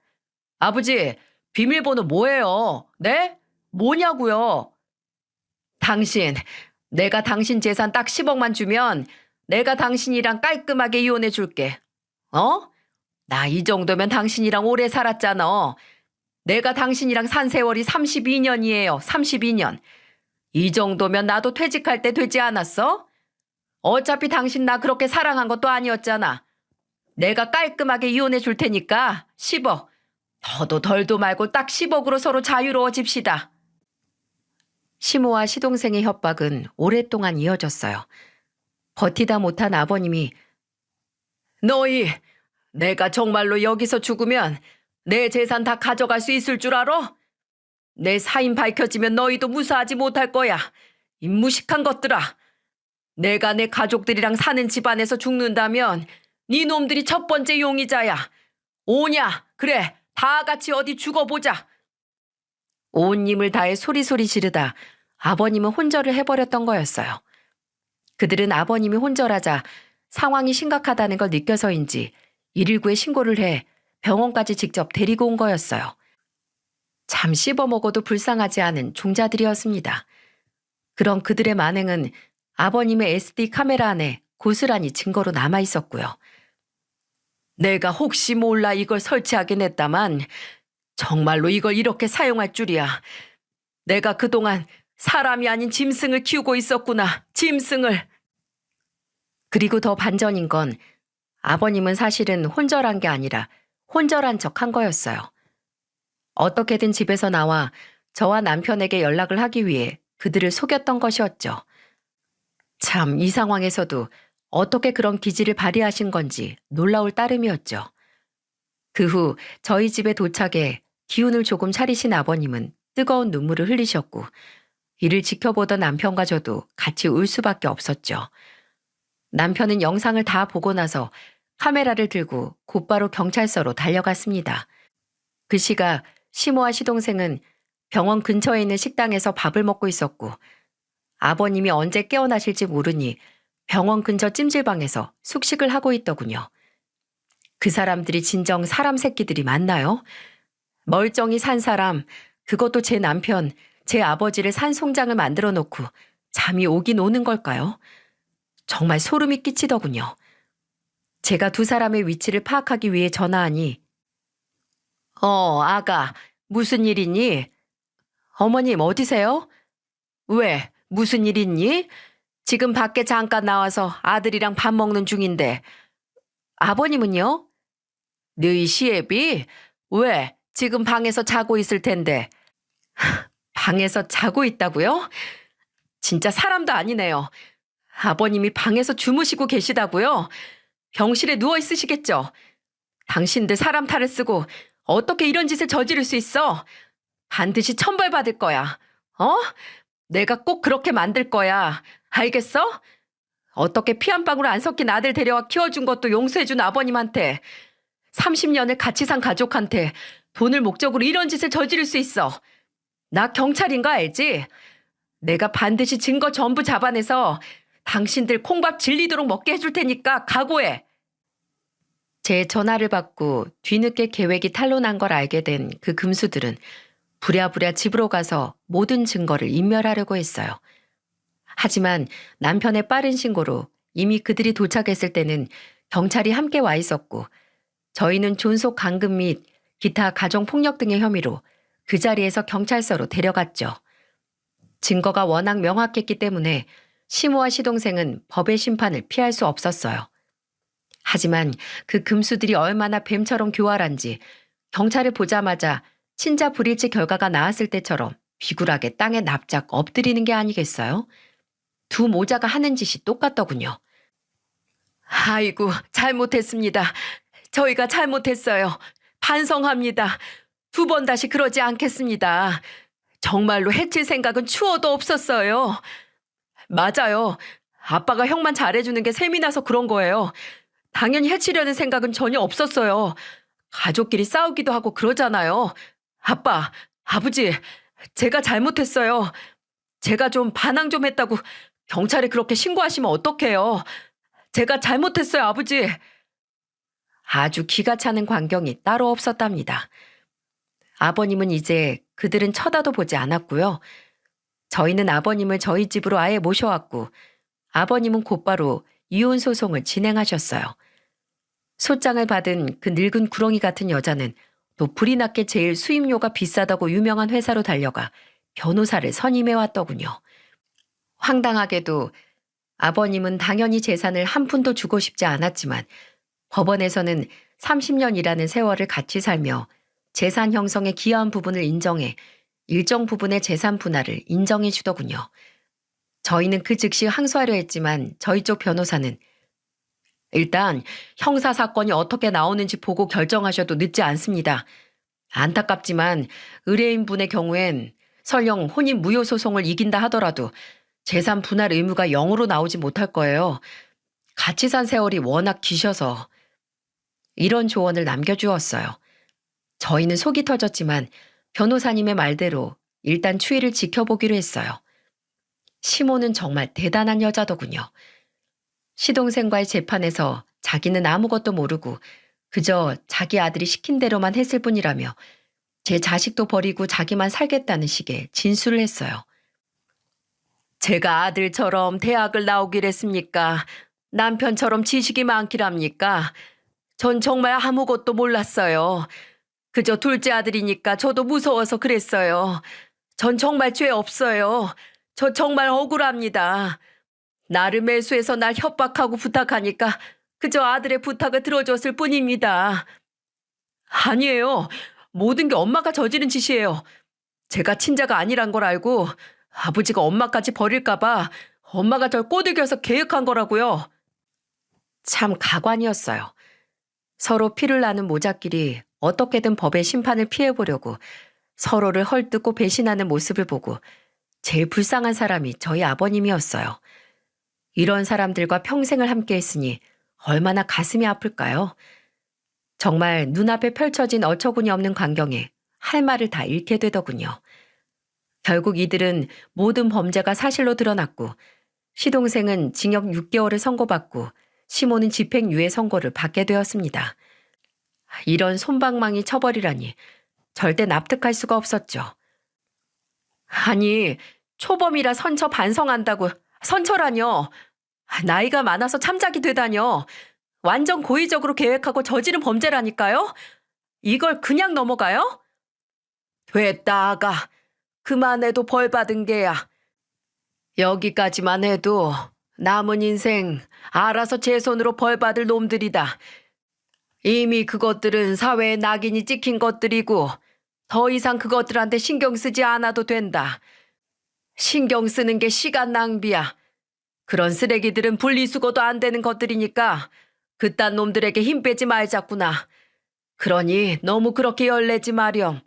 아버지, 비밀번호 뭐예요? 네? 뭐냐고요? 당신, 내가 당신 재산 딱 10억만 주면 내가 당신이랑 깔끔하게 이혼해 줄게. 어? 나 이 정도면 당신이랑 오래 살았잖아. 내가 당신이랑 산 세월이 32년이에요. 32년. 이 정도면 나도 퇴직할 때 되지 않았어? 어차피 당신 나 그렇게 사랑한 것도 아니었잖아. 내가 깔끔하게 이혼해 줄 테니까 10억. 더도 덜도 말고 딱 10억으로 서로 자유로워집시다. 시모와 시동생의 협박은 오랫동안 이어졌어요. 버티다 못한 아버님이 너희 내가 정말로 여기서 죽으면 내 재산 다 가져갈 수 있을 줄 알아? 내 사인 밝혀지면 너희도 무사하지 못할 거야. 이 무식한 것들아. 내가 내 가족들이랑 사는 집안에서 죽는다면 네 놈들이 첫 번째 용의자야. 오냐? 그래, 다 같이 어디 죽어보자. 온 힘을 다해 소리소리 지르다 아버님은 혼절을 해버렸던 거였어요. 그들은 아버님이 혼절하자 상황이 심각하다는 걸 느껴서인지 119에 신고를 해 병원까지 직접 데리고 온 거였어요. 잠 씹어먹어도 불쌍하지 않은 종자들이었습니다. 그런 그들의 만행은 아버님의 SD 카메라 안에 고스란히 증거로 남아있었고요. 내가 혹시 몰라 이걸 설치하긴 했다만 정말로 이걸 이렇게 사용할 줄이야. 내가 그동안 사람이 아닌 짐승을 키우고 있었구나. 짐승을. 그리고 더 반전인 건 아버님은 사실은 혼절한 게 아니라 혼절한 척 한 거였어요. 어떻게든 집에서 나와 저와 남편에게 연락을 하기 위해 그들을 속였던 것이었죠. 참, 이 상황에서도 어떻게 그런 기질을 발휘하신 건지 놀라울 따름이었죠. 그 후 저희 집에 도착해 기운을 조금 차리신 아버님은 뜨거운 눈물을 흘리셨고 이를 지켜보던 남편과 저도 같이 울 수밖에 없었죠. 남편은 영상을 다 보고 나서 카메라를 들고 곧바로 경찰서로 달려갔습니다. 그 시각 시모와 시동생은 병원 근처에 있는 식당에서 밥을 먹고 있었고 아버님이 언제 깨어나실지 모르니 병원 근처 찜질방에서 숙식을 하고 있더군요. 그 사람들이 진정 사람 새끼들이 맞나요? 멀쩡히 산 사람, 그것도 제 남편, 제 아버지를 산송장을 만들어 놓고 잠이 오긴 오는 걸까요? 정말 소름이 끼치더군요. 제가 두 사람의 위치를 파악하기 위해 전화하니 아가, 무슨 일 있니? 어머님 어디세요? 왜? 무슨 일 있니? 지금 밖에 잠깐 나와서 아들이랑 밥 먹는 중인데. 아버님은요? 너희 시애비? 왜? 지금 방에서 자고 있을 텐데. 방에서 자고 있다고요? 진짜 사람도 아니네요. 아버님이 방에서 주무시고 계시다고요? 병실에 누워 있으시겠죠? 당신들 사람 탈을 쓰고 어떻게 이런 짓을 저지를 수 있어? 반드시 천벌받을 거야. 어? 내가 꼭 그렇게 만들 거야. 알겠어? 어떻게 피 한 방울 안 섞인 아들 데려와 키워준 것도 용서해준 아버님한테 30년을 같이 산 가족한테 돈을 목적으로 이런 짓을 저지를 수 있어. 나 경찰인 거 알지? 내가 반드시 증거 전부 잡아내서 당신들 콩밥 질리도록 먹게 해줄 테니까 각오해. 제 전화를 받고 뒤늦게 계획이 탄로난 걸 알게 된 그 금수들은 부랴부랴 집으로 가서 모든 증거를 인멸하려고 했어요. 하지만 남편의 빠른 신고로 이미 그들이 도착했을 때는 경찰이 함께 와 있었고 저희는 존속 강금 및 기타 가정폭력 등의 혐의로 그 자리에서 경찰서로 데려갔죠. 증거가 워낙 명확했기 때문에 시모와 시동생은 법의 심판을 피할 수 없었어요. 하지만 그 금수들이 얼마나 뱀처럼 교활한지 경찰을 보자마자 친자 불일치 결과가 나왔을 때처럼 비굴하게 땅에 납작 엎드리는 게 아니겠어요? 두 모자가 하는 짓이 똑같더군요. 아이고, 잘못했습니다. 저희가 잘못했어요. 반성합니다. 두 번 다시 그러지 않겠습니다. 정말로 해칠 생각은 추워도 없었어요. 맞아요. 아빠가 형만 잘해주는 게 셈이 나서 그런 거예요. 당연히 해치려는 생각은 전혀 없었어요. 가족끼리 싸우기도 하고 그러잖아요. 아빠, 아버지, 제가 잘못했어요. 제가 좀 반항 좀 했다고 경찰에 그렇게 신고하시면 어떡해요. 제가 잘못했어요, 아버지. 아주 기가 차는 광경이 따로 없었답니다. 아버님은 이제 그들은 쳐다도 보지 않았고요. 저희는 아버님을 저희 집으로 아예 모셔왔고 아버님은 곧바로 이혼 소송을 진행하셨어요. 소장을 받은 그 늙은 구렁이 같은 여자는 또 불이 났게 제일 수임료가 비싸다고 유명한 회사로 달려가 변호사를 선임해 왔더군요. 황당하게도 아버님은 당연히 재산을 한 푼도 주고 싶지 않았지만 법원에서는 30년이라는 세월을 같이 살며 재산 형성에 기여한 부분을 인정해 일정 부분의 재산 분할을 인정해 주더군요. 저희는 그 즉시 항소하려 했지만 저희 쪽 변호사는 일단 형사사건이 어떻게 나오는지 보고 결정하셔도 늦지 않습니다. 안타깝지만 의뢰인분의 경우엔 설령 혼인 무효 소송을 이긴다 하더라도 재산 분할 의무가 0으로 나오지 못할 거예요. 같이 산 세월이 워낙 기셔서 이런 조언을 남겨주었어요. 저희는 속이 터졌지만 변호사님의 말대로 일단 추이를 지켜보기로 했어요. 시모는 정말 대단한 여자더군요. 시동생과의 재판에서 자기는 아무것도 모르고 그저 자기 아들이 시킨 대로만 했을 뿐이라며 제 자식도 버리고 자기만 살겠다는 식의 진술을 했어요. 제가 아들처럼 대학을 나오길 했습니까? 남편처럼 지식이 많기랍니까? 전 정말 아무것도 몰랐어요. 그저 둘째 아들이니까 저도 무서워서 그랬어요. 전 정말 죄 없어요. 저 정말 억울합니다. 나를 매수해서 날 협박하고 부탁하니까 그저 아들의 부탁을 들어줬을 뿐입니다. 아니에요. 모든 게 엄마가 저지른 짓이에요. 제가 친자가 아니란 걸 알고 아버지가 엄마까지 버릴까봐 엄마가 절 꼬드겨서 계획한 거라고요. 참 가관이었어요. 서로 피를 나는 모자끼리 어떻게든 법의 심판을 피해보려고 서로를 헐뜯고 배신하는 모습을 보고 제일 불쌍한 사람이 저희 아버님이었어요. 이런 사람들과 평생을 함께 했으니 얼마나 가슴이 아플까요? 정말 눈앞에 펼쳐진 어처구니 없는 광경에 할 말을 다 잃게 되더군요. 결국 이들은 모든 범죄가 사실로 드러났고 시동생은 징역 6개월을 선고받고 시모는 집행유예 선고를 받게 되었습니다. 이런 솜방망이 처벌이라니 절대 납득할 수가 없었죠. 아니, 초범이라 선처 반성한다고 선처라뇨. 나이가 많아서 참작이 되다뇨. 완전 고의적으로 계획하고 저지른 범죄라니까요. 이걸 그냥 넘어가요? 됐다, 아가. 그만해도 벌 받은 게야. 여기까지만 해도 남은 인생 알아서 제 손으로 벌 받을 놈들이다. 이미 그것들은 사회에 낙인이 찍힌 것들이고 더 이상 그것들한테 신경 쓰지 않아도 된다. 신경 쓰는 게 시간 낭비야. 그런 쓰레기들은 분리수거도 안 되는 것들이니까 그딴 놈들에게 힘 빼지 말자꾸나. 그러니 너무 그렇게 열내지 마렴.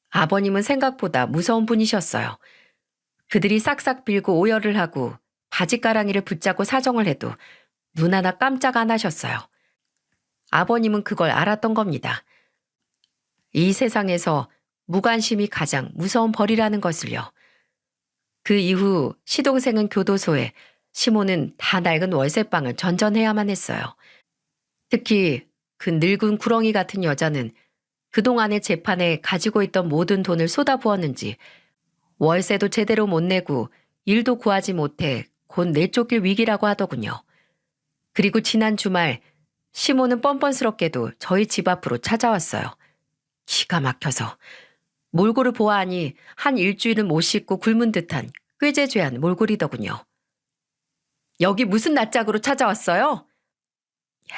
아버님은 생각보다 무서운 분이셨어요. 그들이 싹싹 빌고 오열을 하고 바지가랑이를 붙잡고 사정을 해도 눈 하나 깜짝 안 하셨어요. 아버님은 그걸 알았던 겁니다. 이 세상에서 무관심이 가장 무서운 벌이라는 것을요. 그 이후 시동생은 교도소에, 시모는 다 낡은 월세방을 전전해야만 했어요. 특히 그 늙은 구렁이 같은 여자는 그동안의 재판에 가지고 있던 모든 돈을 쏟아부었는지 월세도 제대로 못 내고 일도 구하지 못해 곧 내쫓길 위기라고 하더군요. 그리고 지난 주말 시모는 뻔뻔스럽게도 저희 집 앞으로 찾아왔어요. 기가 막혀서. 몰골을 보아하니 한 일주일은 못 씻고 굶은 듯한 꾀죄죄한 몰골이더군요. 여기 무슨 낯짝으로 찾아왔어요?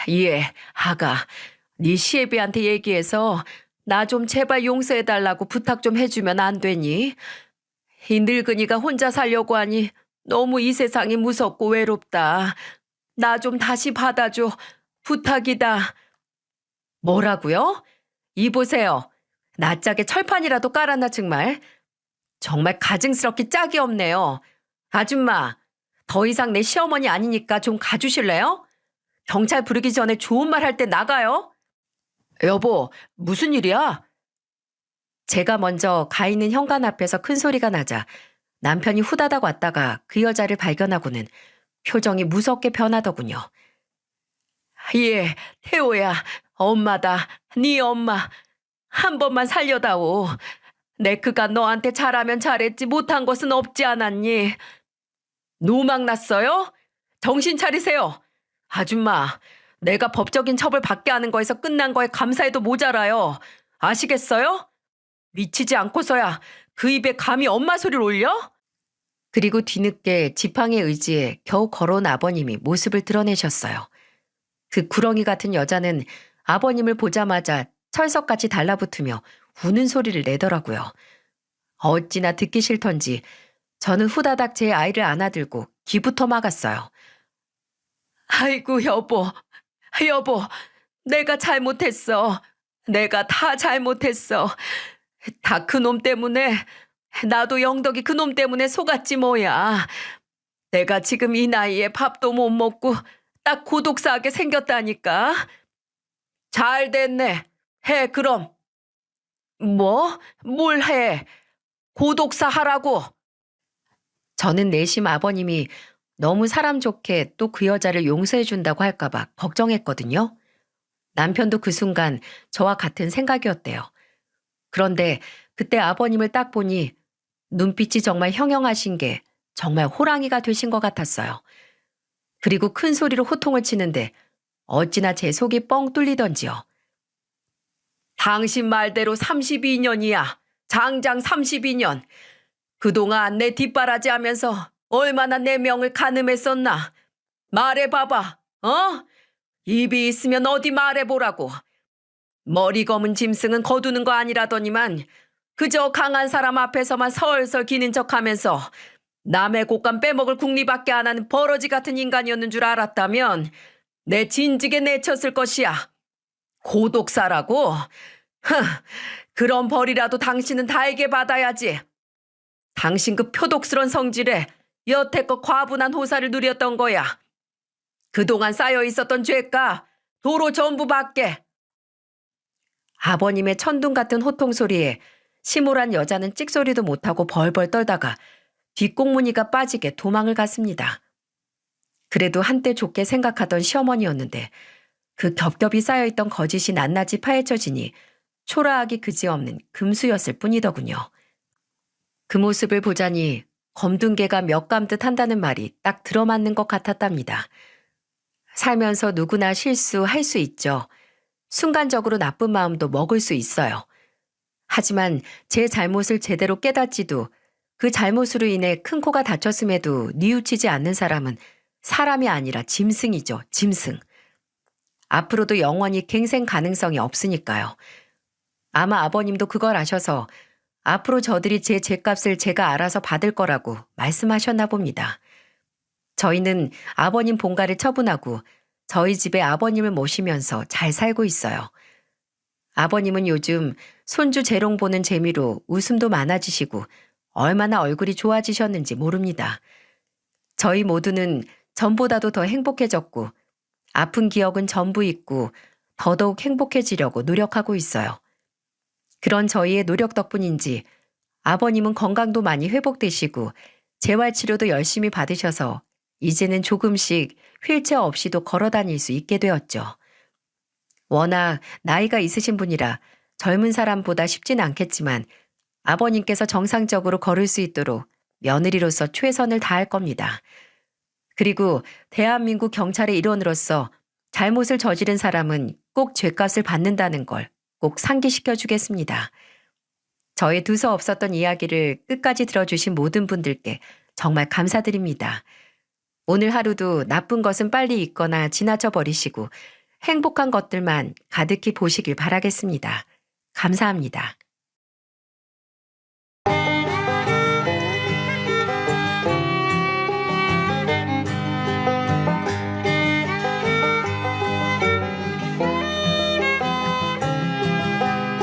예, 아가. 네 시애비한테 얘기해서 나 좀 제발 용서해달라고 부탁 좀 해주면 안 되니? 이 늙은이가 혼자 살려고 하니 너무 이 세상이 무섭고 외롭다. 나 좀 다시 받아줘. 부탁이다. 뭐라고요? 이보세요. 낯짝에 철판이라도 깔아놔 정말. 정말 가증스럽게 짝이 없네요. 아줌마, 더 이상 내 시어머니 아니니까 좀 가주실래요? 경찰 부르기 전에 좋은 말 할 때 나가요. 여보, 무슨 일이야? 제가 먼저 가 있는 현관 앞에서 큰 소리가 나자 남편이 후다닥 왔다가 그 여자를 발견하고는 표정이 무섭게 변하더군요. 예, 태호야, 엄마다, 네 엄마. 한 번만 살려다오. 내 그가 너한테 잘하면 잘했지 못한 것은 없지 않았니? 노망 났어요? 정신 차리세요. 아줌마, 내가 법적인 처벌 받게 하는 거에서 끝난 거에 감사해도 모자라요. 아시겠어요? 미치지 않고서야 그 입에 감히 엄마 소리를 올려? 그리고 뒤늦게 지팡이에 의지해 겨우 걸어온 아버님이 모습을 드러내셨어요. 그 구렁이 같은 여자는 아버님을 보자마자 철석같이 달라붙으며 우는 소리를 내더라고요. 어찌나 듣기 싫던지 저는 후다닥 제 아이를 안아들고 귀부터 막았어요. 아이고 여보, 여보, 내가 잘못했어. 내가 다 잘못했어. 다 그놈 때문에, 나도 영덕이 그놈 때문에 속았지 뭐야. 내가 지금 이 나이에 밥도 못 먹고 딱 고독사하게 생겼다니까. 잘 됐네. 해 그럼. 뭐? 뭘 해? 고독사 하라고. 저는 내심 아버님이 너무 사람 좋게 또 그 여자를 용서해 준다고 할까봐 걱정했거든요. 남편도 그 순간 저와 같은 생각이었대요. 그런데 그때 아버님을 딱 보니 눈빛이 정말 형형하신 게 정말 호랑이가 되신 것 같았어요. 그리고 큰 소리로 호통을 치는데 어찌나 제 속이 뻥 뚫리던지요. 당신 말대로 32년이야. 장장 32년. 그동안 내 뒷바라지 하면서 얼마나 내 명을 가늠했었나. 말해봐봐. 어? 입이 있으면 어디 말해보라고. 머리 검은 짐승은 거두는 거 아니라더니만 그저 강한 사람 앞에서만 설설 기는 척하면서 남의 곳간 빼먹을 궁리밖에 안 하는 버러지 같은 인간이었는 줄 알았다면 내 진즉에 내쳤을 것이야. 고독사라고? 그런 벌이라도 당신은 달게 받아야지. 당신 그 표독스런 성질에 여태껏 과분한 호사를 누렸던 거야. 그동안 쌓여 있었던 죄가 도로 전부 받게. 아버님의 천둥 같은 호통 소리에 시몰한 여자는 찍소리도 못하고 벌벌 떨다가 뒷공무니가 빠지게 도망을 갔습니다. 그래도 한때 좋게 생각하던 시어머니였는데 그 겹겹이 쌓여있던 거짓이 낱낱이 파헤쳐지니 초라하기 그지없는 금수였을 뿐이더군요. 그 모습을 보자니 검둔 개가 몇 감듯 한다는 말이 딱 들어맞는 것 같았답니다. 살면서 누구나 실수할 수 있죠. 순간적으로 나쁜 마음도 먹을 수 있어요. 하지만 제 잘못을 제대로 깨닫지도 그 잘못으로 인해 큰 코가 다쳤음에도 뉘우치지 않는 사람은 사람이 아니라 짐승이죠, 짐승. 앞으로도 영원히 갱생 가능성이 없으니까요. 아마 아버님도 그걸 아셔서 앞으로 저들이 제 죄값을 제가 알아서 받을 거라고 말씀하셨나 봅니다. 저희는 아버님 본가를 처분하고 저희 집에 아버님을 모시면서 잘 살고 있어요. 아버님은 요즘 손주 재롱 보는 재미로 웃음도 많아지시고 얼마나 얼굴이 좋아지셨는지 모릅니다. 저희 모두는 전보다도 더 행복해졌고 아픈 기억은 전부 잊고 더더욱 행복해지려고 노력하고 있어요. 그런 저희의 노력 덕분인지 아버님은 건강도 많이 회복되시고 재활치료도 열심히 받으셔서 이제는 조금씩 휠체어 없이도 걸어 다닐 수 있게 되었죠. 워낙 나이가 있으신 분이라 젊은 사람보다 쉽진 않겠지만 아버님께서 정상적으로 걸을 수 있도록 며느리로서 최선을 다할 겁니다. 그리고 대한민국 경찰의 일원으로서 잘못을 저지른 사람은 꼭 죄값을 받는다는 걸 꼭 상기시켜 주겠습니다. 저의 두서 없었던 이야기를 끝까지 들어주신 모든 분들께 정말 감사드립니다. 오늘 하루도 나쁜 것은 빨리 잊거나 지나쳐 버리시고 행복한 것들만 가득히 보시길 바라겠습니다. 감사합니다.